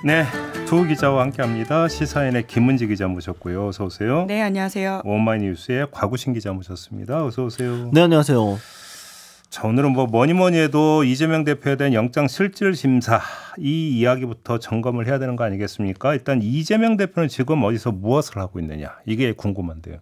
네, 두 기자와 함께합니다. 시사인의 김은지 기자 모셨고요. 어서 오세요. 네, 안녕하세요. 오마이뉴스의 곽우신 기자 모셨습니다. 어서 오세요. 네, 안녕하세요. 자, 오늘은 뭐니 해도 이재명 대표에 대한 영장 실질 심사 이 이야기부터 점검을 해야 되는 거 아니겠습니까? 일단 이재명 대표는 지금 어디서 무엇을 하고 있느냐 이게 궁금한데요.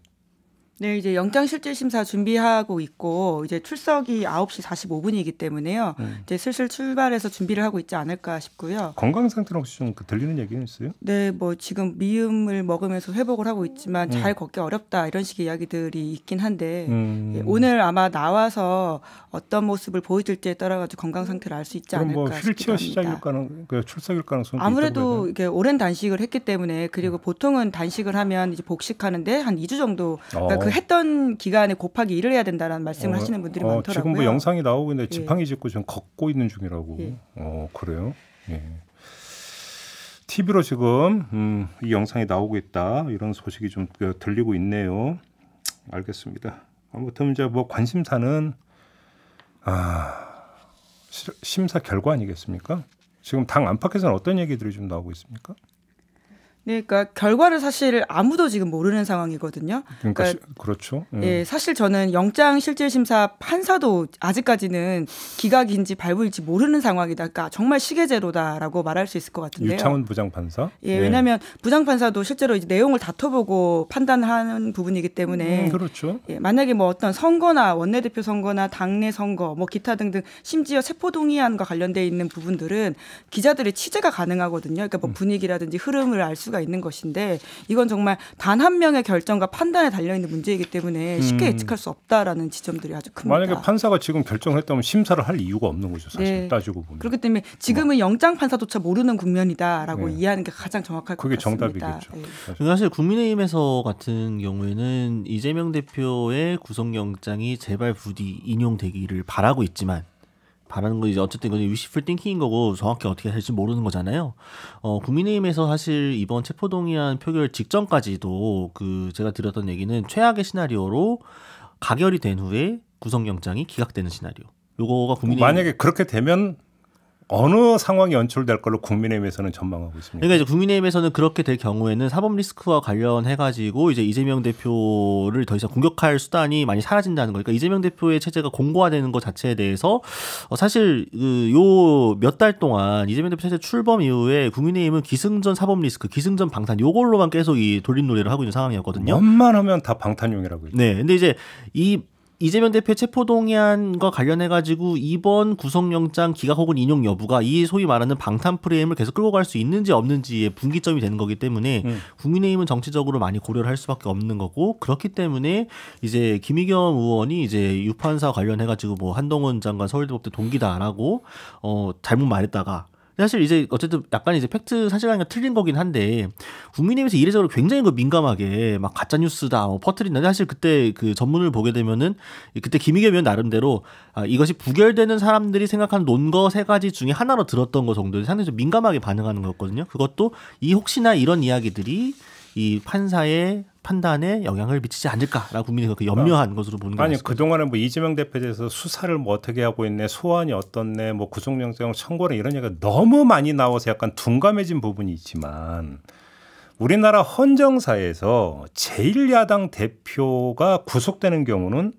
네, 이제 영장실질심사 준비하고 있고 이제 출석이 9시 45분이기 때문에요. 이제 슬슬 출발해서 준비를 하고 있지 않을까 싶고요. 건강 상태는 혹시 좀 들리는 얘기는 있어요? 네, 뭐 지금 미음을 먹으면서 회복을 하고 있지만 잘 걷기 어렵다 이런 식의 이야기들이 있긴 한데 예, 오늘 아마 나와서 어떤 모습을 보여줄지에 따라 가지고 건강 상태를 알 수 있지 않을까 뭐 싶기도 휠체어 합니다. 시작일 가능, 출석일 가능성이 아무래도 이게 오랜 단식을 했기 때문에 그리고 보통은 단식을 하면 이제 복식하는데 한 2주 정도 그러니까 그 했던 기간에 곱하기 1을 해야 된다라는 말씀을 하시는 분들이 많더라고요. 지금 뭐 영상이 나오고 있는데 지팡이 짚고 지금 걷고 있는 중이라고. 그래요? 예. TV로 지금 이 영상이 나오고 있다 이런 소식이 좀 들리고 있네요. 알겠습니다. 아무튼 이제 뭐 관심사는 심사 결과 아니겠습니까? 지금 당 안팎에서는 어떤 얘기들이 좀 나오고 있습니까? 네, 그러니까 결과를 사실 아무도 지금 모르는 상황이거든요. 그러니까 그렇죠. 예, 사실 저는 영장실질심사 판사도 아직까지는 기각인지 발부일지 모르는 상황이다. 그러니까 정말 시계제로다라고 말할 수 있을 것 같은데요. 유창훈 부장판사. 예, 왜냐하면 부장판사도 실제로 이제 내용을 다퉈보고 판단하는 부분이기 때문에 그렇죠. 예, 만약에 뭐 어떤 선거나 원내대표 선거나 당내 선거, 뭐 기타 등등 심지어 세포동의안과 관련돼 있는 부분들은 기자들의 취재가 가능하거든요. 그러니까 뭐 분위기라든지 흐름을 알 수가 있는 것인데 이건 정말 단 한 명의 결정과 판단에 달려있는 문제이기 때문에 쉽게 예측할 수 없다라는 지점들이 아주 큽니다. 만약에 판사가 지금 결정을 했다면 심사를 할 이유가 없는 거죠. 사실 네. 따지고 보면. 그렇기 때문에 지금은 영장 판사조차 모르는 국면이다라고 이해하는 게 가장 정확할 것 같습니다. 그게 정답이겠죠. 네. 사실 국민의힘에서 같은 경우에는 이재명 대표의 구속영장이 제발 부디 인용되기를 바라고 있지만 바라는 건 이제 어쨌든 이건 wishful thinking인 거고 정확히 어떻게 할지 모르는 거잖아요. 국민의힘에서 사실 이번 체포동의안 표결 직전까지도 제가 드렸던 얘기는 최악의 시나리오로 가결이 된 후에 구속영장이 기각되는 시나리오. 요거가 국민의힘 만약에 그렇게 되면 어느 상황이 연출될 걸로 국민의힘에서는 전망하고 있습니다. 그러니까 이제 국민의힘에서는 그렇게 될 경우에는 사법 리스크와 관련해가지고 이제 이재명 대표를 더 이상 공격할 수단이 많이 사라진다는 거니까 그러니까 이재명 대표의 체제가 공고화되는 것 자체에 대해서 사실 요 몇 달 동안 이재명 대표 체제 출범 이후에 국민의힘은 기승전 사법 리스크, 기승전 방탄 요걸로만 계속 이 돌림놀이를 하고 있는 상황이었거든요. 웬만하면 다 방탄용이라고 했죠. 네, 근데 이제 이재명 대표의 체포동의안과 관련해가지고 이번 구속영장 기각 혹은 인용 여부가 이 소위 말하는 방탄 프레임을 계속 끌고 갈 수 있는지 없는지의 분기점이 되는 거기 때문에 국민의힘은 정치적으로 많이 고려를 할 수밖에 없는 거고 그렇기 때문에 이제 김의겸 의원이 이제 유판사 관련해가지고 뭐 한동훈 장관 서울대법대 동기다라고 잘못 말했다가 사실 이제 어쨌든 약간 이제 팩트 사실관계가 틀린 거긴 한데 국민의힘에서 이례적으로 굉장히 민감하게 막 가짜 뉴스다 퍼뜨린다. 사실 그때 그 전문을 보게 되면은 그때 김의겸 의원 나름대로 이것이 부결되는 사람들이 생각하는 논거 3가지 중에 하나로 들었던 거 정도에 상당히 좀 민감하게 반응하는 거였거든요. 그것도 혹시나 이런 이야기들이 이 판사의 판단에 영향을 미치지 않을까라고 국민이 그렇게 염려한 것으로 보는 거죠. 아니 그동안에 뭐 이재명 대표에 대해서 수사를 뭐 어떻게 하고 있네, 소환이 어떻네, 뭐 구속영장 청구는 이런 얘기가 너무 많이 나와서 약간 둔감해진 부분이 있지만 우리나라 헌정사에서 제1야당 대표가 구속되는 경우는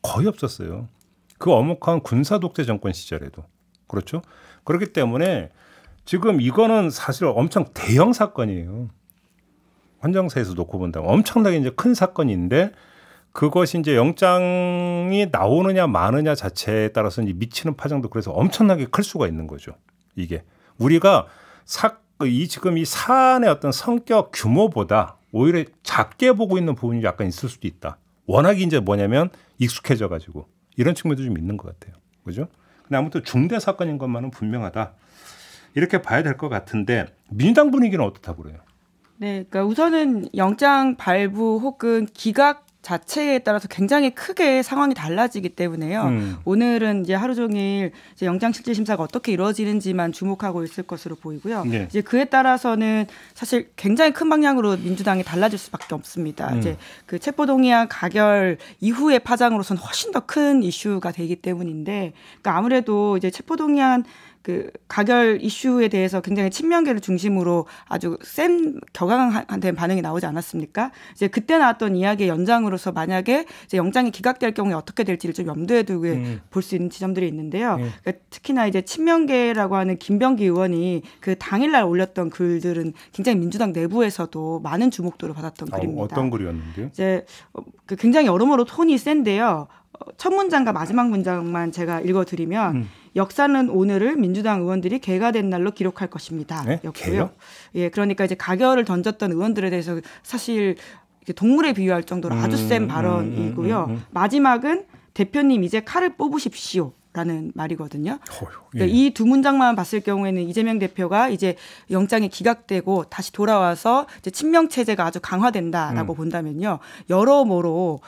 거의 없었어요. 그 엄혹한 군사독재 정권 시절에도. 그렇죠? 그렇기 때문에 지금 이거는 사실 엄청 대형 사건이에요. 헌정사에서 놓고 본다면 엄청나게 이제 큰 사건인데 그것이 이제 영장이 나오느냐 마느냐 자체에 따라서 이제 미치는 파장도 그래서 엄청나게 클 수가 있는 거죠. 이게 우리가 지금 이 사안의 어떤 성격 규모보다 오히려 작게 보고 있는 부분이 약간 있을 수도 있다. 워낙 이제 뭐냐면 익숙해져 가지고 이런 측면도 좀 있는 것 같아요. 그죠? 근데 아무튼 중대 사건인 것만은 분명하다. 이렇게 봐야 될 것 같은데 민주당 분위기는 어떻다고 그래요? 네, 그러니까 우선은 영장 발부 혹은 기각 자체에 따라서 굉장히 크게 상황이 달라지기 때문에요. 오늘은 이제 하루 종일 이제 영장실질심사가 어떻게 이루어지는지만 주목하고 있을 것으로 보이고요. 네. 이제 그에 따라서는 사실 굉장히 큰 방향으로 민주당이 달라질 수밖에 없습니다. 이제 그 체포동의안 가결 이후의 파장으로서는 훨씬 더 큰 이슈가 되기 때문인데, 그러니까 아무래도 이제 체포동의안 그 가결 이슈에 대해서 굉장히 친명계를 중심으로 아주 센 격앙된 반응이 나오지 않았습니까? 이제 그때 나왔던 이야기의 연장으로서 만약에 이제 영장이 기각될 경우에 어떻게 될지를 좀 염두에 두고 볼 수 있는 지점들이 있는데요. 그러니까 특히나 이제 친명계라고 하는 김병기 의원이 그 당일날 올렸던 글들은 굉장히 민주당 내부에서도 많은 주목도를 받았던 글입니다. 어떤 글이었는데요? 이제 굉장히 여러모로 톤이 센데요. 첫 문장과 마지막 문장만 제가 읽어드리면 역사는 오늘을 민주당 의원들이 개가 된 날로 기록할 것입니다. 네? 였고요. 예, 그러니까 이제 가결을 던졌던 의원들에 대해서 사실 동물에 비유할 정도로 아주 센 발언이고요. 마지막은 대표님 이제 칼을 뽑으십시오. 라는 말이거든요. 그러니까 이 두 문장만 봤을 경우에는 이재명 대표가 이제 영장이 기각되고 다시 돌아와서 이제 친명 체제가 아주 강화된다라고 본다면요, 여러모로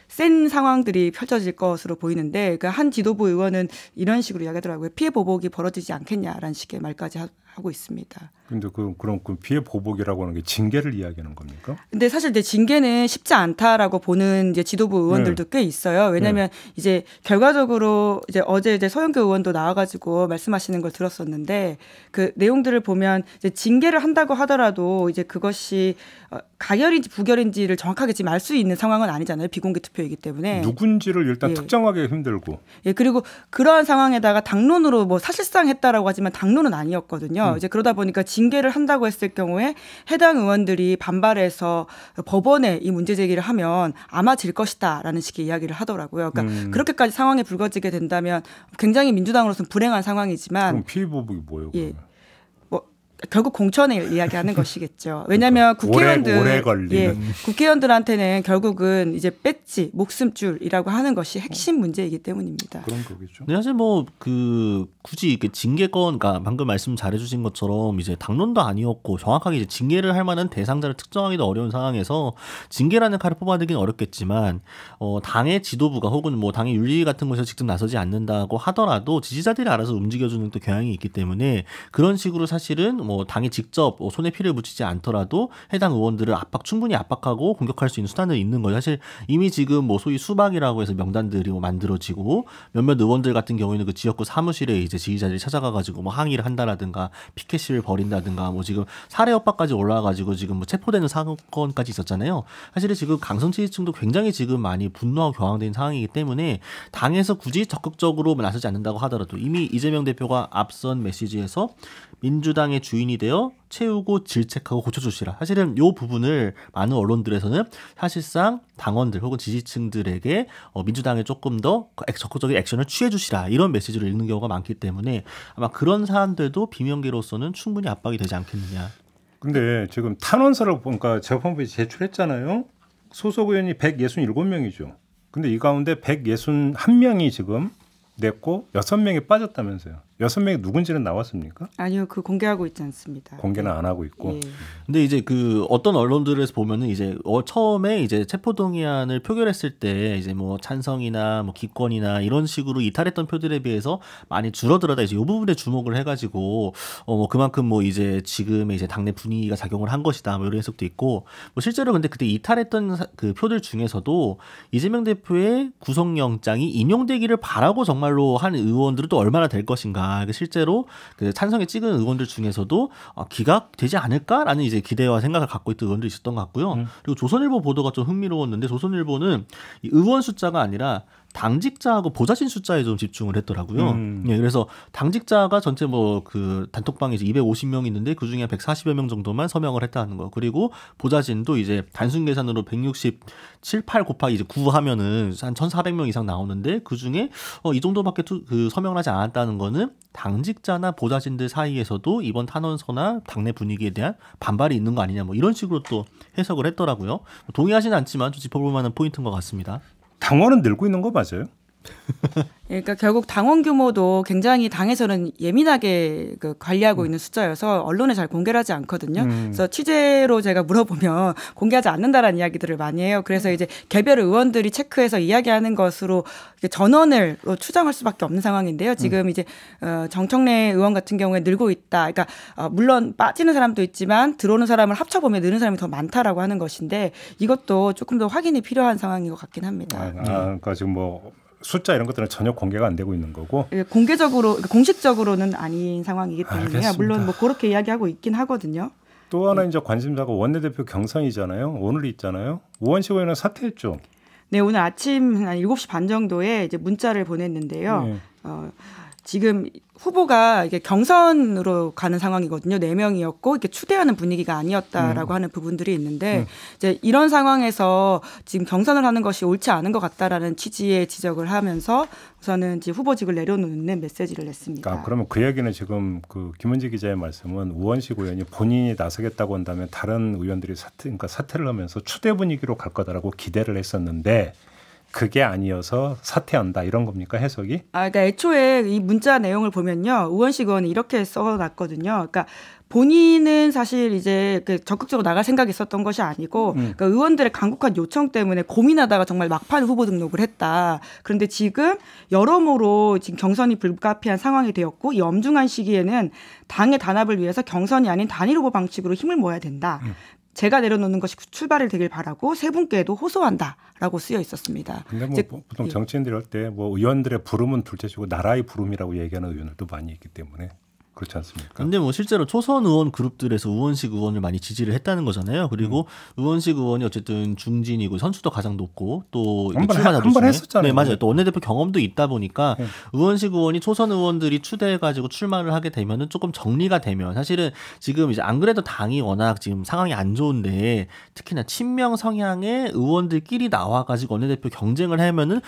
센 상황들이 펼쳐질 것으로 보이는데, 그러니까 한 지도부 의원은 이런 식으로 이야기하더라고요. 피해 보복이 벌어지지 않겠냐라는 식의 말까지 하고 있습니다. 근데 그럼 그 피해 보복이라고 하는 게 징계를 이야기하는 겁니까? 근데 사실 이제 징계는 쉽지 않다라고 보는 이제 지도부 의원들도 꽤 있어요. 왜냐하면 이제 결과적으로 이제 어제 이제 서영교 의원도 나와가지고 말씀하시는 걸 들었었는데, 그 내용들을 보면 이제 징계를 한다고 하더라도 이제 그것이 가결인지 부결인지를 정확하게 지금 알 수 있는 상황은 아니잖아요. 비공개 투표이기 때문에. 누군지를 일단 특정하기 힘들고. 예, 그리고 그러한 상황에다가 당론으로 뭐 사실상 했다라고 하지만 당론은 아니었거든요. 이제 그러다 보니까 징계를 한다고 했을 경우에 해당 의원들이 반발해서 법원에 이 문제 제기를 하면 아마 질 것이다라는 식의 이야기를 하더라고요. 그러니까 그렇게까지 상황이 불거지게 된다면 굉장히 민주당으로서는 불행한 상황이지만. 그럼 피해 보복이 뭐예요? 예. 결국 공천을 이야기하는 것이겠죠. 왜냐하면 국회의원들, 오래 걸리는. 국회의원들한테는 결국은 이제 배지, 목숨줄이라고 하는 것이 핵심 문제이기 때문입니다. 그런 거겠죠. 근데 사실 뭐 굳이 이렇게 징계건, 그러니까 방금 말씀 잘해주신 것처럼 이제 당론도 아니었고 정확하게 이제 징계를 할 만한 대상자를 특정하기도 어려운 상황에서 징계라는 칼을 뽑아내기는 어렵겠지만, 당의 지도부가 혹은 뭐 당의 윤리 같은 곳에서 직접 나서지 않는다고 하더라도 지지자들이 알아서 움직여주는 또 경향이 있기 때문에, 그런 식으로 사실은 뭐 당이 직접 손에 피를 묻히지 않더라도 해당 의원들을 충분히 압박하고 공격할 수 있는 수단들이 있는 거예요. 사실 이미 지금 뭐 소위 수박이라고 해서 명단들이 뭐 만들어지고, 몇몇 의원들 같은 경우에는 그 지역구 사무실에 이제 지지자들이 찾아가가지고 뭐 항의를 한다라든가 피켓 시위를 벌인다든가, 뭐 지금 살해 협박까지 올라와가지고 지금 뭐 체포되는 사건까지 있었잖아요. 사실은 지금 강성 지지층도 굉장히 지금 많이 분노하고 격앙된 상황이기 때문에 당에서 굳이 적극적으로 나서지 않는다고 하더라도 이미 이재명 대표가 앞선 메시지에서 민주당의 주인이 되어 채우고 질책하고 고쳐주시라. 사실은 이 부분을 많은 언론들에서는 사실상 당원들 혹은 지지층들에게 민주당에 조금 더 적극적인 액션을 취해주시라, 이런 메시지를 읽는 경우가 많기 때문에 아마 그런 사안들도 비명계로서는 충분히 압박이 되지 않겠느냐. 근데 지금 탄원서를 보니까 재판부에 제출했잖아요. 소속 의원이 167명이죠. 근데 이 가운데 161명이 지금 냈고 6명이 빠졌다면서요. 6명이 누군지는 나왔습니까? 아니요, 그 공개하고 있지 않습니다. 공개는 안 하고 있고. 예. 근데 이제 그 어떤 언론들에서 보면은 이제 처음에 이제 체포동의안을 표결했을 때 이제 뭐 찬성이나 뭐 기권이나 이런 식으로 이탈했던 표들에 비해서 많이 줄어들었다, 이제 이 부분에 주목을 해가지고 뭐 그만큼 뭐 이제 지금의 이제 당내 분위기가 작용을 한 것이다, 뭐 이런 해석도 있고, 뭐 실제로 근데 그때 이탈했던 그 표들 중에서도 이재명 대표의 구속영장이 인용되기를 바라고 정말로 한 의원들은 또 얼마나 될 것인가. 실제로 그 찬성에 찍은 의원들 중에서도 기각되지 않을까라는 이제 기대와 생각을 갖고 있던 의원들이 있었던 것 같고요. 그리고 조선일보 보도가 좀 흥미로웠는데, 조선일보는 이 의원 숫자가 아니라 당직자하고 보좌진 숫자에 좀 집중을 했더라고요. 예, 그래서 당직자가 전체 뭐 그 단톡방에 이제 250명 있는데 그 중에 140여 명 정도만 서명을 했다는 거. 그리고 보좌진도 이제 단순 계산으로 167, 8 곱하기 이제 9 하면은 한 1,400명 이상 나오는데 그 중에 이 정도밖에 그 서명을 하지 않았다는 거는 당직자나 보좌진들 사이에서도 이번 탄원서나 당내 분위기에 대한 반발이 있는 거 아니냐, 뭐 이런 식으로 또 해석을 했더라고요. 동의하지는 않지만 좀 짚어볼 만한 포인트인 것 같습니다. 당원은 늘고 있는 거 맞아요? 그러니까 결국 당원 규모도 굉장히 당에서는 예민하게 관리하고 있는 숫자여서 언론에 잘 공개를 하지 않거든요. 그래서 취재로 제가 물어보면 공개하지 않는다라는 이야기들을 많이 해요. 그래서 이제 개별 의원들이 체크해서 이야기하는 것으로 전원을 추정할 수밖에 없는 상황인데요. 지금 이제 정청래 의원 같은 경우에 늘고 있다. 그러니까 물론 빠지는 사람도 있지만 들어오는 사람을 합쳐보면 느는 사람이 더 많다라고 하는 것인데, 이것도 조금 더 확인이 필요한 상황인 것 같긴 합니다. 그러니까 지금 뭐 숫자 이런 것들은 전혀 공개가 안 되고 있는 거고. 공개적으로 공식적으로는 아닌 상황이기 때문에 알겠습니다. 물론 뭐 그렇게 이야기하고 있긴 하거든요. 또 하나 이제 관심사가 원내대표 경선이잖아요. 오늘 있잖아요. 우원식 의원은 사퇴했죠. 네, 오늘 아침 한 7시 반 정도에 이제 문자를 보냈는데요. 네. 지금 후보가 이게 경선으로 가는 상황이거든요. 4명이었고 이렇게 추대하는 분위기가 아니었다라고 하는 부분들이 있는데 이제 이런 상황에서 지금 경선을 하는 것이 옳지 않은 것 같다라는 취지의 지적을 하면서 우선은 이제 후보직을 내려놓는 메시지를 냈습니다. 그러면 그 얘기는 지금 그 김은지 기자의 말씀은 우원식 의원이 본인이 나서겠다고 한다면 다른 의원들이 사퇴를 하면서 추대 분위기로 갈 거다라고 기대를 했었는데 그게 아니어서 사퇴한다 이런 겁니까 해석이? 그러니까 애초에 이 문자 내용을 보면요, 우원식 의원이 이렇게 써놨거든요. 그러니까 본인은 사실 이제 적극적으로 나갈 생각이 있었던 것이 아니고 그러니까 의원들의 간곡한 요청 때문에 고민하다가 정말 막판 후보 등록을 했다. 그런데 지금 여러모로 지금 경선이 불가피한 상황이 되었고 이 엄중한 시기에는 당의 단합을 위해서 경선이 아닌 단일 후보 방식으로 힘을 모아야 된다. 제가 내려놓는 것이 출발이 되길 바라고 세 분께도 호소한다라고 쓰여 있었습니다. 근데 뭐 보통 정치인들이 할 때 뭐 의원들의 부름은 둘째치고 나라의 부름이라고 얘기하는 의원들도 많이 있기 때문에 그렇지 않습니까? 근데 뭐 실제로 초선 의원 그룹들에서 우원식 의원을 많이 지지를 했다는 거잖아요. 그리고 우원식 의원이 어쨌든 중진이고 선수도 가장 높고 또 한번 했었잖아요. 네, 맞아요. 또 원내대표 경험도 있다 보니까 우원식 의원이 초선 의원들이 추대해가지고 출마를 하게 되면은 조금 정리가 되면 사실은 지금 이제 안 그래도 당이 워낙 지금 상황이 안 좋은데 특히나 친명 성향의 의원들끼리 나와가지고 원내대표 경쟁을 하면은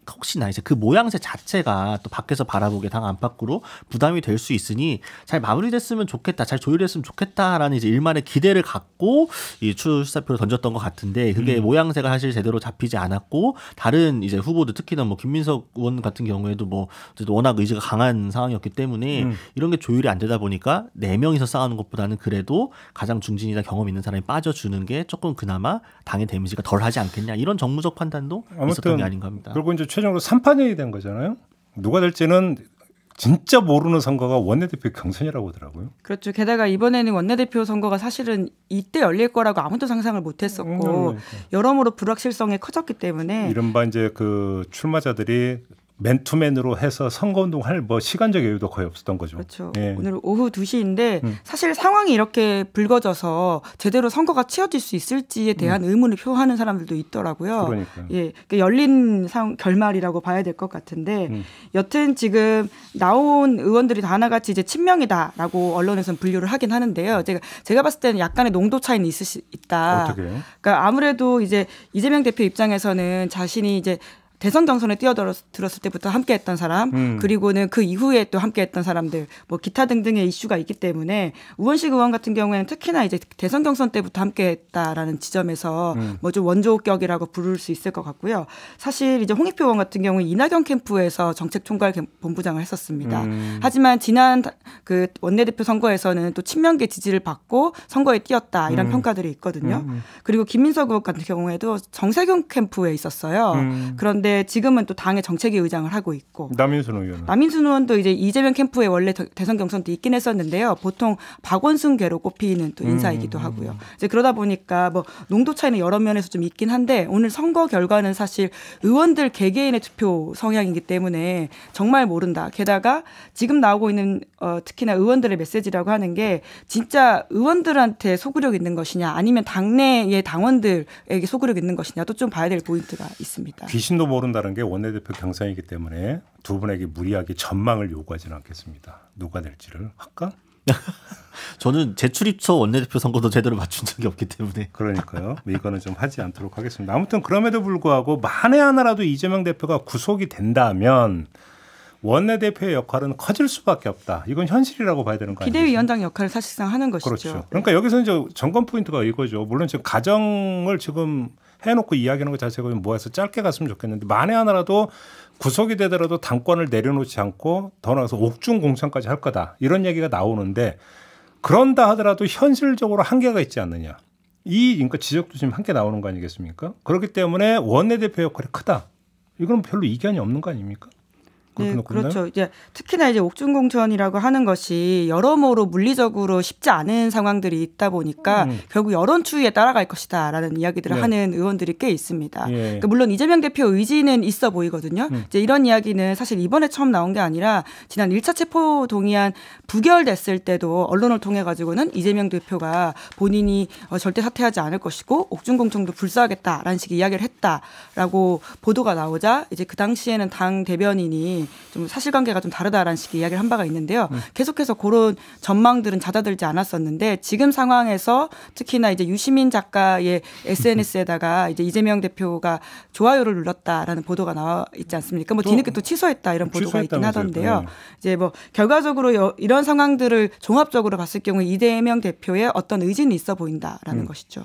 혹시나 이제 그 모양새 자체가 또 밖에서 바라보기에 당 안팎으로 부담이 될 수 있으니 잘 마무리됐으면 좋겠다, 잘 조율됐으면 좋겠다라는 이제 일말의 기대를 갖고 이 출사표를 던졌던 것 같은데 그게 모양새가 사실 제대로 잡히지 않았고 다른 이제 후보들 특히나 뭐 김민석 의원 같은 경우에도 뭐 워낙 의지가 강한 상황이었기 때문에 이런 게 조율이 안 되다 보니까 4명이서 싸우는 것보다는 그래도 가장 중진이나 경험 있는 사람이 빠져주는 게 조금 그나마 당의 데미지가 덜하지 않겠냐 이런 정무적 판단도 있었던 게 아닌가 합니다. 그리고 이제 최종적으로 3판이 된 거잖아요. 누가 될지는 진짜 모르는 선거가 원내대표 경선이라고 하더라고요. 그렇죠. 게다가 이번에는 원내대표 선거가 사실은 이때 열릴 거라고 아무도 상상을 못했었고 여러모로 불확실성이 커졌기 때문에 이른바 이제 그 출마자들이 맨투맨으로 해서 선거운동할 뭐 시간적 여유도 거의 없었던 거죠. 그렇죠. 예. 오늘 오후 2시인데 사실 상황이 이렇게 불거져서 제대로 선거가 치러질 수 있을지에 대한 의문을 표하는 사람들도 있더라고요. 그러니까요. 예, 그러니까 열린 결말이라고 봐야 될 것 같은데 여튼 지금 나온 의원들이 다 하나같이 이제 친명이다라고 언론에서는 분류를 하긴 하는데요. 제가 봤을 때는 약간의 농도 차이는 있다. 어떻게요? 그러니까 아무래도 이제 이재명 대표 입장에서는 자신이 이제 대선 경선에 뛰어들었을 때부터 함께했던 사람 그리고는 그 이후에 또 함께했던 사람들 뭐 기타 등등의 이슈가 있기 때문에 우원식 의원 같은 경우에는 특히나 이제 대선 경선 때부터 함께했다라는 지점에서 뭐 좀 원조격이라고 부를 수 있을 것 같고요. 사실 이제 홍익표 의원 같은 경우에 이낙연 캠프에서 정책총괄 본부장을 했었습니다. 하지만 지난 그 원내대표 선거에서는 또 친명계 지지를 받고 선거에 뛰었다 이런 평가들이 있거든요. 그리고 김민석 의원 같은 경우에도 정세균 캠프에 있었어요. 그런데 지금은 또 당의 정책위 의장을 하고 있고 남인순 의원은 남인순 의원도 이제 이재명 캠프에 원래 대선 경선 때 있긴 했었는데요. 보통 박원순계로 꼽히는 또 인사이기도 하고요. 이제 그러다 보니까 뭐 농도 차이는 여러 면에서 좀 있긴 한데 오늘 선거 결과는 사실 의원들 개개인의 투표 성향이기 때문에 정말 모른다. 게다가 지금 나오고 있는 특히나 의원들의 메시지라고 하는 게 진짜 의원들한테 소구력 있는 것이냐 아니면 당내의 당원들에게 소구력 있는 것이냐도 좀 봐야 될 포인트가 있습니다. 귀신도 모른다는 게 원내대표 경선이기 때문에 두 분에게 무리하게 전망을 요구하지는 않겠습니다. 누가 될지를 할까? 저는 재출입처 원내대표 선거도 제대로 맞춘 적이 없기 때문에 그러니까요. 이거는 좀 하지 않도록 하겠습니다. 아무튼 그럼에도 불구하고 만에 하나라도 이재명 대표가 구속이 된다면 원내대표의 역할은 커질 수밖에 없다. 이건 현실이라고 봐야 되는 거 아니겠습니까? 비대위원장 역할을 사실상 하는 것이죠. 그렇죠. 그러니까 여기서 이제 점검 포인트가 이거죠. 물론 지금 가정을 지금 해놓고 이야기하는 것 자체가 좀 모아서 짧게 갔으면 좋겠는데 만에 하나라도 구속이 되더라도 당권을 내려놓지 않고 더 나아가서 옥중 공천까지 할 거다. 이런 얘기가 나오는데 그런다 하더라도 현실적으로 한계가 있지 않느냐. 그러니까 지적도 지금 함께 나오는 거 아니겠습니까? 그렇기 때문에 원내대표 역할이 크다. 이건 별로 이견이 없는 거 아닙니까? 네, 그렇죠. 이제 특히나 이제 옥중공천이라고 하는 것이 여러모로 물리적으로 쉽지 않은 상황들이 있다 보니까 결국 여론 추이에 따라갈 것이다라는 이야기들을 하는 의원들이 꽤 있습니다. 그러니까 물론 이재명 대표 의지는 있어 보이거든요. 이제 이런 이야기는 사실 이번에 처음 나온 게 아니라 지난 1차 체포 동의안 부결됐을 때도 언론을 통해 가지고는 이재명 대표가 본인이 절대 사퇴하지 않을 것이고 옥중공천도 불사하겠다라는 식의 이야기를 했다라고 보도가 나오자 이제 그 당시에는 당 대변인이 좀 사실관계가 좀 다르다라는 식의 이야기를 한 바가 있는데요. 계속해서 그런 전망들은 잦아들지 않았었는데 지금 상황에서 특히나 이제 유시민 작가의 SNS에다가 이제 이재명 대표가 좋아요를 눌렀다라는 보도가 나와 있지 않습니까? 뭐 뒤늦게 또 취소했다 이런 보도가 있긴 하던데요. 이제 뭐 결과적으로 이런 상황들을 종합적으로 봤을 경우 이재명 대표의 어떤 의지는 있어 보인다라는 것이죠.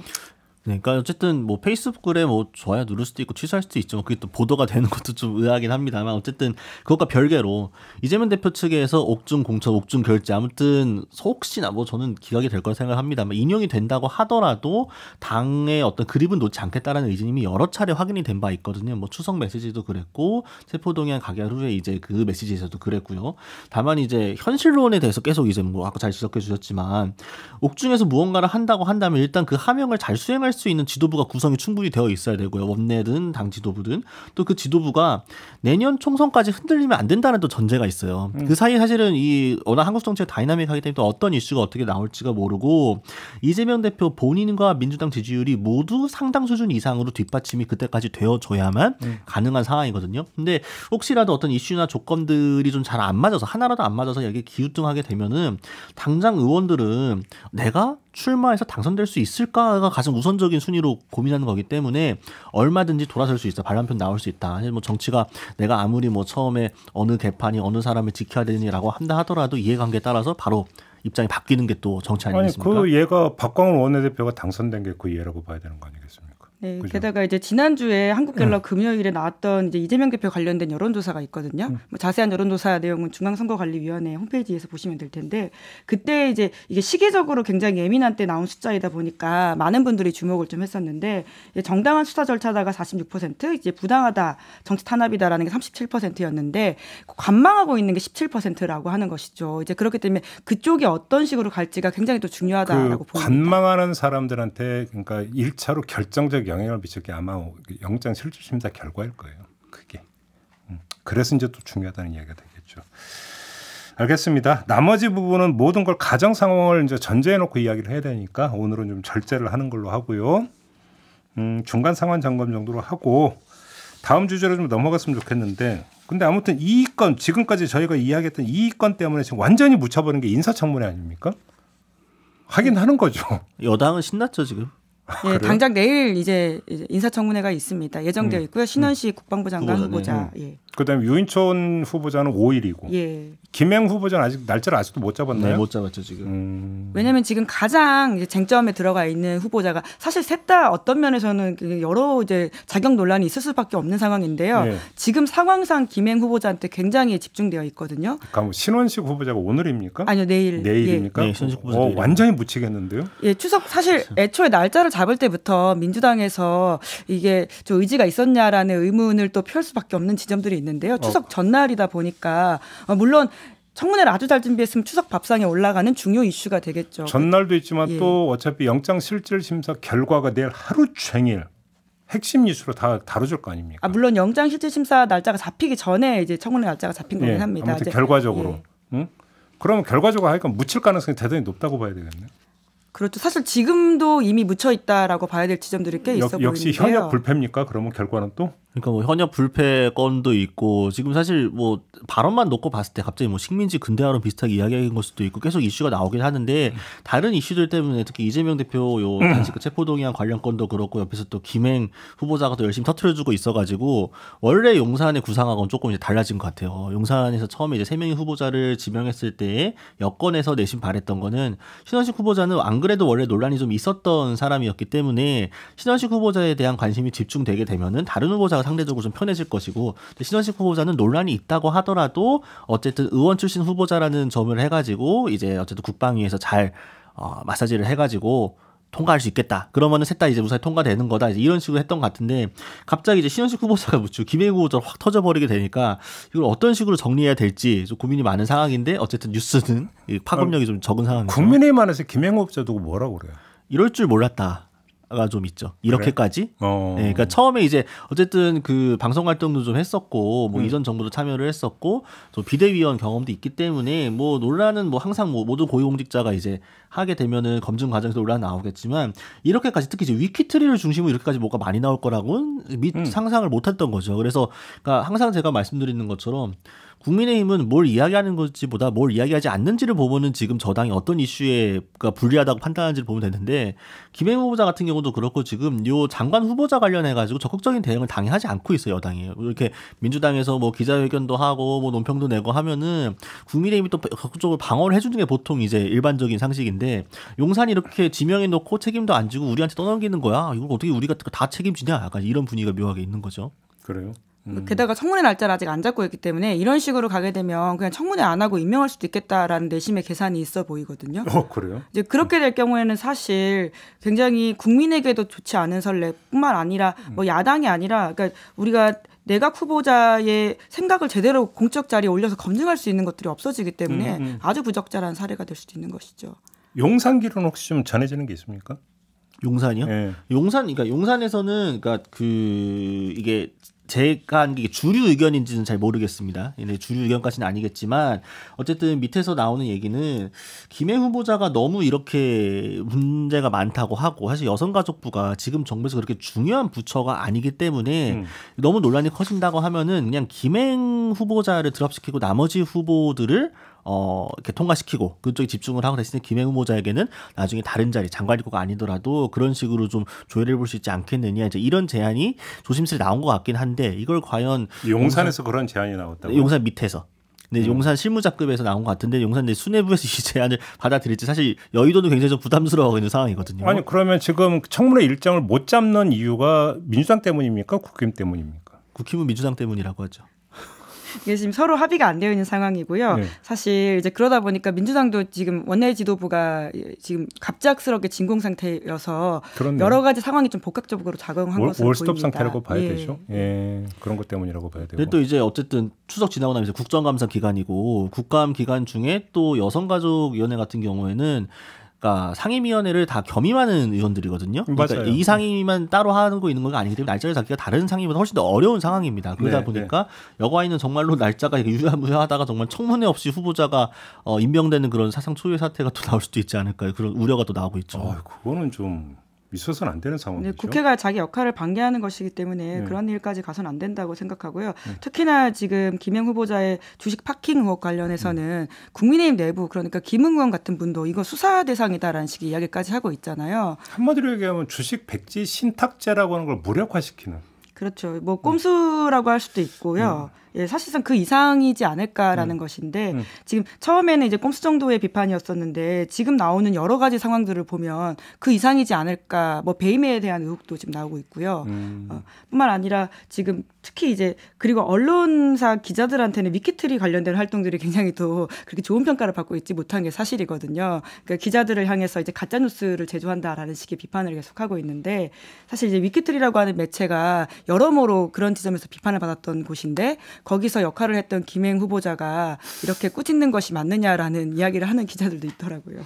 그러니까 어쨌든 뭐 페이스북에 뭐 좋아요 누를 수도 있고 취소할 수도 있죠. 그게 또 보도가 되는 것도 좀 의아하긴 합니다만 어쨌든 그것과 별개로 이재명 대표 측에서 옥중 공천, 옥중 결재 아무튼 혹시나 뭐 저는 기각이 될 거라 생각합니다만 인용이 된다고 하더라도 당의 어떤 그립은 놓지 않겠다라는 의지는 이미 여러 차례 확인이 된 바 있거든요. 뭐 추석 메시지도 그랬고 체포동의안 가결 후에 이제 그 메시지에서도 그랬고요. 다만 이제 현실론에 대해서 계속 이제 뭐 아까 잘 지적해 주셨지만 옥중에서 무언가를 한다고 한다면 일단 그 하명을 잘 수행할 수 있는 지도부가 구성이 충분히 되어 있어야 되고요. 원내든 당 지도부든 또 그 지도부가 내년 총선까지 흔들리면 안 된다는 또 전제가 있어요. 그 사이에 사실은 이 워낙 한국 정치가 다이나믹하기 때문에 또 어떤 이슈가 어떻게 나올지가 모르고 이재명 대표 본인과 민주당 지지율이 모두 상당 수준 이상으로 뒷받침이 그때까지 되어줘야만 가능한 상황이거든요. 근데 혹시라도 어떤 이슈나 조건들이 좀 잘 안 맞아서 하나라도 안 맞아서 여기 기우뚱하게 되면은 당장 의원들은 내가 출마해서 당선될 수 있을까가 가장 우선적인 순위로 고민하는 거기 때문에 얼마든지 돌아설 수 있다. 반란편 나올 수 있다. 사실 뭐 정치가 내가 아무리 뭐 처음에 어느 개판이 어느 사람을 지켜야 되느냐라고 한다 하더라도 이해관계에 따라서 바로 입장이 바뀌는 게 또 정치 아니겠습니까? 아니 그 예가 박광훈 원내대표가 당선된 게 그 예라고 봐야 되는 거 아니겠습니까? 네, 그죠? 게다가 이제 지난주에 한국갤럽 금요일에 나왔던 이제 이재명 대표 관련된 여론조사가 있거든요. 뭐 자세한 여론조사 내용은 중앙선거관리위원회 홈페이지에서 보시면 될 텐데 그때 이제 이게 시기적으로 굉장히 예민한 때 나온 숫자이다 보니까 많은 분들이 주목을 좀 했었는데 정당한 수사 절차다가 46%, 이제 부당하다, 정치 탄압이다라는 게 37%였는데 관망하고 있는 게 17%라고 하는 것이죠. 이제 그렇기 때문에 그쪽이 어떤 식으로 갈지가 굉장히 또 중요하다라고 그 봅니다. 관망하는 사람들한테 그러니까 1차로 결정적 영향을 미칠 게 아마 영장 실질심사 결과일 거예요. 그게. 그래서 이제 또 중요하다는 이야기가 되겠죠. 알겠습니다. 나머지 부분은 모든 걸 가정 상황을 이제 전제해 놓고 이야기를 해야 되니까 오늘은 좀 절제를 하는 걸로 하고요. 중간 상황 점검 정도로 하고 다음 주제로 좀 넘어갔으면 좋겠는데 근데 아무튼 이 건 지금까지 저희가 이야기했던 이 건 때문에 지금 완전히 묻혀버린 게 인사청문회 아닙니까? 하긴 하는 거죠. 여당은 신났죠 지금. 예, 당장 내일 이제 인사청문회가 있습니다. 예정되어 있고요. 신원식 국방부 장관 후보자. 예. 그다음에 유인촌 후보자는 5일이고. 예. 김행 후보자는 아직 날짜를 아직도 못 잡았나요? 네, 못 잡았죠 지금. 왜냐하면 지금 가장 이제 쟁점에 들어가 있는 후보자가 사실 셋 다 어떤 면에서는 여러 이제 자격 논란이 있을 수밖에 없는 상황인데요. 네. 지금 상황상 김행 후보자한테 굉장히 집중되어 있거든요. 그럼 신원식 후보자가 오늘입니까? 아니요, 내일. 내일입니까? 예. 네, 신원식 후보자 내일. 완전히 묻히겠는데요? 예, 추석 사실 애초에 날짜를 잡을 때부터 민주당에서 이게 좀 의지가 있었냐라는 의문을 또 펼 수밖에 없는 지점들이 있는데요. 추석 전날이다 보니까 물론 청문회를 아주 잘 준비했으면 추석 밥상에 올라가는 중요 이슈가 되겠죠. 전날도 있지만 예. 또 어차피 영장 실질 심사 결과가 내일 하루 종일 핵심 이슈로 다 다뤄질 거 아닙니까? 물론 영장 실질 심사 날짜가 잡히기 전에 이제 청문회 날짜가 잡힌 거긴 예, 합니다. 아무튼 이제, 결과적으로. 예. 응? 그러면 결과적으로 하니까 묻힐 가능성이 대단히 높다고 봐야 되겠네. 그렇죠. 사실 지금도 이미 묻혀 있다라고 봐야 될 지점들이 꽤 있어 보이는데요. 역시 현역 불패입니까? 그러면 결과는 또? 그러니까 뭐 현역 불패 건도 있고 지금 사실 뭐 발언만 놓고 봤을 때 갑자기 뭐 식민지 근대화론 비슷하게 이야기하는 걸 수도 있고 계속 이슈가 나오긴 하는데 다른 이슈들 때문에 특히 이재명 대표 요 단식 체포동의안 관련 건도 그렇고 옆에서 또 김행 후보자가 또 열심히 터트려주고 있어가지고 원래 용산의 구상하고는 조금 이제 달라진 것 같아요. 용산에서 처음에 이제 3명의 후보자를 지명했을 때 여권에서 내심 바랬던 거는 신원식 후보자는 안 그래도 원래 논란이 좀 있었던 사람이었기 때문에 신원식 후보자에 대한 관심이 집중되게 되면은 다른 후보자가 상대적으로 좀 편해질 것이고 신원식 후보자는 논란이 있다고 하더라도 어쨌든 의원 출신 후보자라는 점을 해가지고 이제 어쨌든 국방위에서 잘 마사지를 해가지고 통과할 수 있겠다. 그러면은 셋 다 이제 무사히 통과되는 거다. 이제 이런 식으로 했던 것 같은데 갑자기 이제 신원식 후보자가 묻죠. 김혜국 후보자가 확 터져버리게 되니까 이걸 어떤 식으로 정리해야 될지 좀 고민이 많은 상황인데 어쨌든 뉴스는 파급력이 좀 적은 상황이죠. 국민의힘 안에서 김혜국 후보자 두고 뭐라고 그래요? 이럴 줄 몰랐다. 가 좀 있죠. 이렇게까지. 그래? 네, 그러니까 처음에 이제 어쨌든 그 방송 활동도 좀 했었고, 뭐 이전 정부도 참여를 했었고, 또 비대위원 경험도 있기 때문에 뭐 논란은 뭐 항상 뭐 모든 고위공직자가 이제 하게 되면은 검증 과정에서 논란 나오겠지만 이렇게까지 특히 이제 위키트리를 중심으로 이렇게까지 뭐가 많이 나올 거라고는 상상을 못했던 거죠. 그래서 그러니까 항상 제가 말씀드리는 것처럼. 국민의힘은 뭘 이야기하는 것보다 뭘 이야기하지 않는지를 보면은 지금 저당이 어떤 이슈에 불리하다고 판단하는지를 보면 되는데 김혜국 후보자 같은 경우도 그렇고 지금 요 장관 후보자 관련해가지고 적극적인 대응을 당연히 하지 않고 있어요. 여당이 이렇게 민주당에서 뭐 기자회견도 하고 뭐 논평도 내고 하면은 국민의힘이 또 적극적으로 방어를 해주는 게 보통 이제 일반적인 상식인데 용산이 이렇게 지명해 놓고 책임도 안 지고 우리한테 떠넘기는 거야. 이걸 어떻게 우리가 다 책임지냐? 약간 이런 분위기가 묘하게 있는 거죠. 그래요? 게다가 청문회 날짜를 아직 안 잡고 있기 때문에 이런 식으로 가게 되면 그냥 청문회 안 하고 임명할 수도 있겠다라는 내심의 계산이 있어 보이거든요. 그래요? 이제 그렇게 될 경우에는 사실 굉장히 국민에게도 좋지 않은 선례뿐만 아니라 뭐 야당이 아니라 그러니까 우리가 내각 후보자의 생각을 제대로 공적 자리에 올려서 검증할 수 있는 것들이 없어지기 때문에 아주 부적절한 사례가 될 수도 있는 것이죠. 용산길은 혹시 좀 전해지는 게 있습니까? 용산이요? 네. 그러니까 용산에서는 그러니까 이게 제가 한 게 주류 의견인지는 잘 모르겠습니다. 주류 의견까지는 아니겠지만 어쨌든 밑에서 나오는 얘기는 김해 후보자가 너무 이렇게 문제가 많다고 하고 사실 여성가족부가 지금 정부에서 그렇게 중요한 부처가 아니기 때문에 너무 논란이 커진다고 하면은 그냥 김행 후보자를 드랍시키고 나머지 후보들을 이렇게 통과시키고 그쪽에 집중을 하고 대신에 김행 후보자에게는 나중에 다른 자리 장관리고가 아니더라도 그런 식으로 좀 조율해 볼 수 있지 않겠느냐 이제 이런 제안이 조심스레 나온 것 같긴 한데 이걸 과연 용산에서 그런 제안이 나왔다고요? 용산 밑에서. 근데 용산 실무자급에서 나온 것 같은데 용산 내 수뇌부에서 이 제안을 받아들일지 사실 여의도는 굉장히 좀 부담스러워하고 있는 상황이거든요. 아니 그러면 지금 청문회 일정을 못 잡는 이유가 민주당 때문입니까? 국힘 때문입니까? 국힘은 민주당 때문이라고 하죠. 이게 지금 서로 합의가 안 되어 있는 상황이고요. 네. 사실 이제 그러다 보니까 민주당도 지금 원내 지도부가 지금 갑작스럽게 진공 상태여서 그렇네요. 여러 가지 상황이 좀 복합적으로 작용한 것으로 올스톱 보입니다. 상태라고 봐야 예. 되죠. 예, 그런 것 때문이라고 봐야 되고. 근데 또 이제 어쨌든 추석 지나고 나면 이제 국정감사 기간이고 국감 기간 중에 또 여성가족위원회 같은 경우에는 그러니까 상임위원회를 다 겸임하는 의원들이거든요. 그러니까 맞아요. 이 상임위만 따로 하고 있는 건 아니기 때문에 날짜를 잡기가 다른 상임위보다 훨씬 더 어려운 상황입니다. 그러다 보니까 여과위는 정말로 날짜가 유야무야하다가 정말 청문회 없이 후보자가 임명되는 그런 사상 초유의 사태가 또 나올 수도 있지 않을까요? 그런 우려가 또 나오고 있죠. 그거는 좀 있어서는 안 되는 상황이죠. 국회가 자기 역할을 방기하는 것이기 때문에 그런 일까지 가서는 안 된다고 생각하고요. 특히나 지금 김행 후보자의 주식 파킹 의혹 관련해서는 국민의힘 내부 그러니까 김웅 의원 같은 분도 이거 수사 대상이다라는 식의 이야기까지 하고 있잖아요. 한마디로 얘기하면 주식 백지 신탁제라고 하는 걸 무력화시키는. 그렇죠. 뭐 꼼수라고 할 수도 있고요. 예, 사실상 그 이상이지 않을까라는 것인데 지금 처음에는 이제 꼼수 정도의 비판이었었는데 지금 나오는 여러 가지 상황들을 보면 그 이상이지 않을까. 뭐 배임에 대한 의혹도 지금 나오고 있고요. 뿐만 아니라 지금 특히 이제 그리고 언론사 기자들한테는 위키트리 관련된 활동들이 굉장히 또 그렇게 좋은 평가를 받고 있지 못한 게 사실이거든요. 그러니까 기자들을 향해서 이제 가짜 뉴스를 제조한다라는 식의 비판을 계속하고 있는데 사실 이제 위키트리라고 하는 매체가 여러모로 그런 지점에서 비판을 받았던 곳인데 거기서 역할을 했던 김행 후보자가 이렇게 꾸짖는 것이 맞느냐라는 이야기를 하는 기자들도 있더라고요.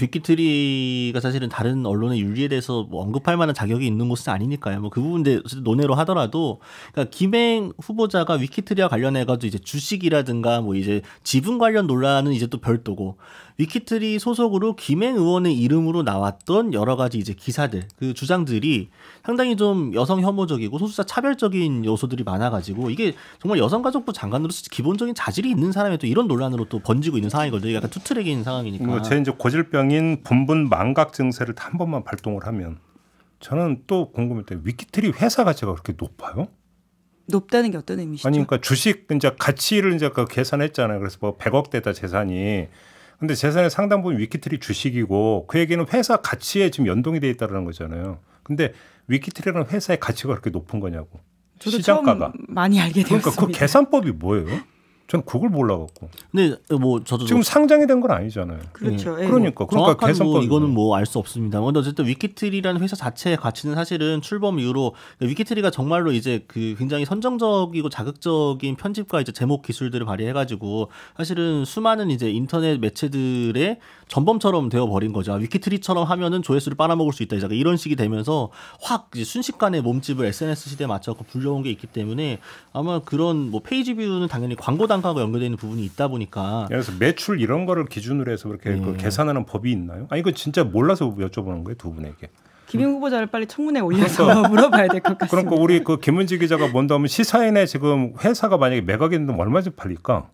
위키트리가 사실은 다른 언론의 윤리에 대해서 뭐 언급할 만한 자격이 있는 곳은 아니니까요. 뭐 그 부분에 논외로 하더라도 그러니까 김행 후보자가 위키트리와 관련해가지고 이제 주식이라든가 뭐 이제 지분 관련 논란은 이제 또 별도고 위키트리 소속으로 김행 의원의 이름으로 나왔던 여러 가지 이제 기사들 그 주장들이 상당히 좀 여성 혐오적이고 소수자 차별적인 요소들이 많아가지고 이게 정말 여성가족부 장관으로서 기본적인 자질이 있는 사람이 또 이런 논란으로 또 번지고 있는 상황이거든요. 약간 투트랙인 상황이니까. 제 이제 고질병인 분분 망각 증세를 한 번만 발동을 하면 저는 또 궁금했대요. 위키트리 회사 가치가 그렇게 높아요? 높다는 게 어떤 의미시죠? 아니 그러니까 주식 이제 가치를 이제 계산했잖아요. 그래서 뭐 100억대다 재산이. 근데 재산의 상당 부분 위키트리 주식이고 그 얘기는 회사 가치에 지금 연동이 돼 있다는 거잖아요. 근데 위키트리라는 회사의 가치가 그렇게 높은 거냐고. 저도 시장가가. 처음 많이 알게 되었습니다. 그러니까 그 계산법이 뭐예요? 저는 그걸 몰라갖고. 근데 뭐 저도 지금 상장이 된 건 아니잖아요. 그렇죠. 예. 그러니까 정확한 개선법 뭐 이거는 뭐 알 수 없습니다. 근데 어쨌든 위키트리라는 회사 자체의 가치는 사실은 출범 이후로 위키트리가 정말로 이제 그 굉장히 선정적이고 자극적인 편집과 이제 제목 기술들을 발휘해가지고 사실은 수많은 이제 인터넷 매체들의 전범처럼 되어버린 거죠. 위키트리처럼 하면은 조회수를 빨아먹을 수 있다. 이런 식이 되면서 확 이제 순식간에 몸집을 SNS 시대에 맞춰서 불려온 게 있기 때문에 아마 그런 뭐 페이지 뷰는 당연히 광고 단가가 연결되어 있는 부분이 있다 보니까. 그래서 매출 이런 거를 기준으로 해서 그렇게 그 계산하는 법이 있나요? 아니 이거 진짜 몰라서 여쭤보는 거예요, 두 분에게. 김영 후보자를 빨리 청문회에 올려서 물어봐야 될 것 같습니다. 그러니까 우리 그 김은지 기자가 뭔가 하면 시사인에 지금 회사가 만약에 매각했는데 얼마쯤 팔릴까?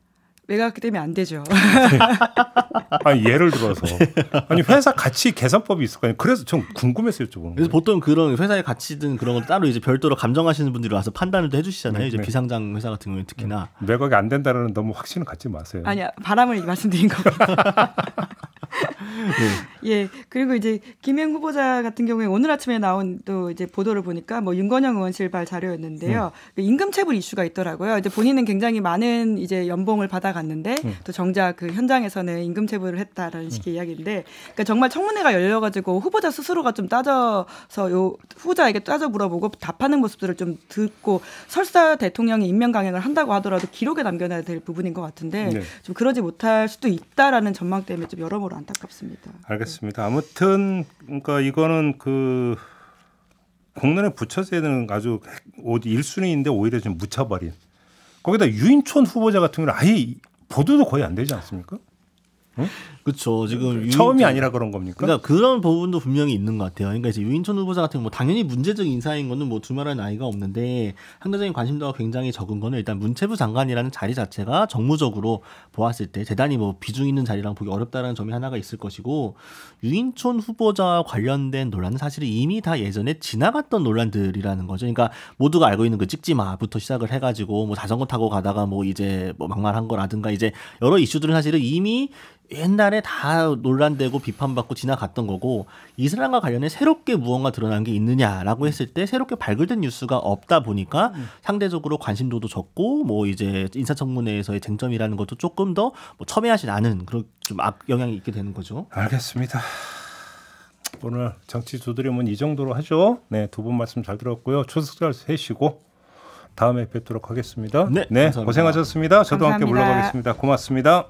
매각 때문에 안 되죠. 아니 예를 들어서 아니 회사 가치 계산법이 있을 거 아니에요. 그래서 좀 궁금해서 여쭤보는 그래서 거예요. 보통 그런 회사의 가치든 그런 거 따로 이제 별도로 감정하시는 분들이 와서 판단을 또 해주시잖아요. 네, 이제 네. 비상장 회사 같은 경우는 특히나. 매각이 안 된다는 너무 확신을 갖지 마세요. 아니야, 바람을 말씀드린 겁니다. 예, 그리고 이제 김행 후보자 같은 경우에 오늘 아침에 나온 또 이제 보도를 보니까 뭐 윤건영 의원실발 자료였는데요. 그 임금체불 이슈가 있더라고요. 이제 본인은 굉장히 많은 이제 연봉을 받아갔는데 또 정작 그 현장에서는 임금체불을 했다라는 식의 이야기인데, 그러니까 정말 청문회가 열려가지고 후보자 스스로가 좀 따져서 요 후보자에게 따져 물어보고 답하는 모습들을 좀 듣고 설사 대통령이 임명 강행을 한다고 하더라도 기록에 남겨놔야 될 부분인 것 같은데 네. 좀 그러지 못할 수도 있다라는 전망 때문에 좀 여러모로 안타깝습니다. 알겠습니다. 아무튼 그러니까 이거는 그 공론에 붙여져야 되는 아주 1순위인데 오히려 좀 묻혀버린. 거기다 유인촌 후보자 같은 경우는 아예 보도도 거의 안 되지 않습니까? 응? 그렇죠. 지금 처음이 아니라 그런 겁니까? 그러니까 그런 부분도 분명히 있는 것 같아요. 그러니까 이제 유인촌 후보자 같은 경우 뭐 당연히 문제적 인사인 거는 뭐 두말할 나위가 없는데 상대적인 관심도가 굉장히 적은 거는 일단 문체부 장관이라는 자리 자체가 정무적으로 보았을 때 대단히 뭐 비중 있는 자리랑 보기 어렵다는 점이 하나가 있을 것이고, 유인촌 후보자와 관련된 논란은 사실은 이미 다 예전에 지나갔던 논란들이라는 거죠. 그러니까 모두가 알고 있는 그 찍지마부터 시작을 해가지고 뭐 자전거 타고 가다가 뭐 이제 뭐 막말한 거라든가 이제 여러 이슈들은 사실은 이미 옛날에 다 논란되고 비판받고 지나갔던 거고, 이 사람과 관련해 새롭게 무언가 드러난 게 있느냐라고 했을 때 새롭게 발굴된 뉴스가 없다 보니까 상대적으로 관심도도 적고 뭐 이제 인사청문회에서의 쟁점이라는 것도 조금 더 뭐 첨예하지 않은 그런 좀 악영향이 있게 되는 거죠. 알겠습니다. 오늘 정치 두드림은 이 정도로 하죠. 네, 두 분 말씀 잘 들었고요. 추석 잘 세시고 다음에 뵙도록 하겠습니다. 네, 감사합니다. 고생하셨습니다. 저도 함께 감사합니다. 물러가겠습니다. 고맙습니다.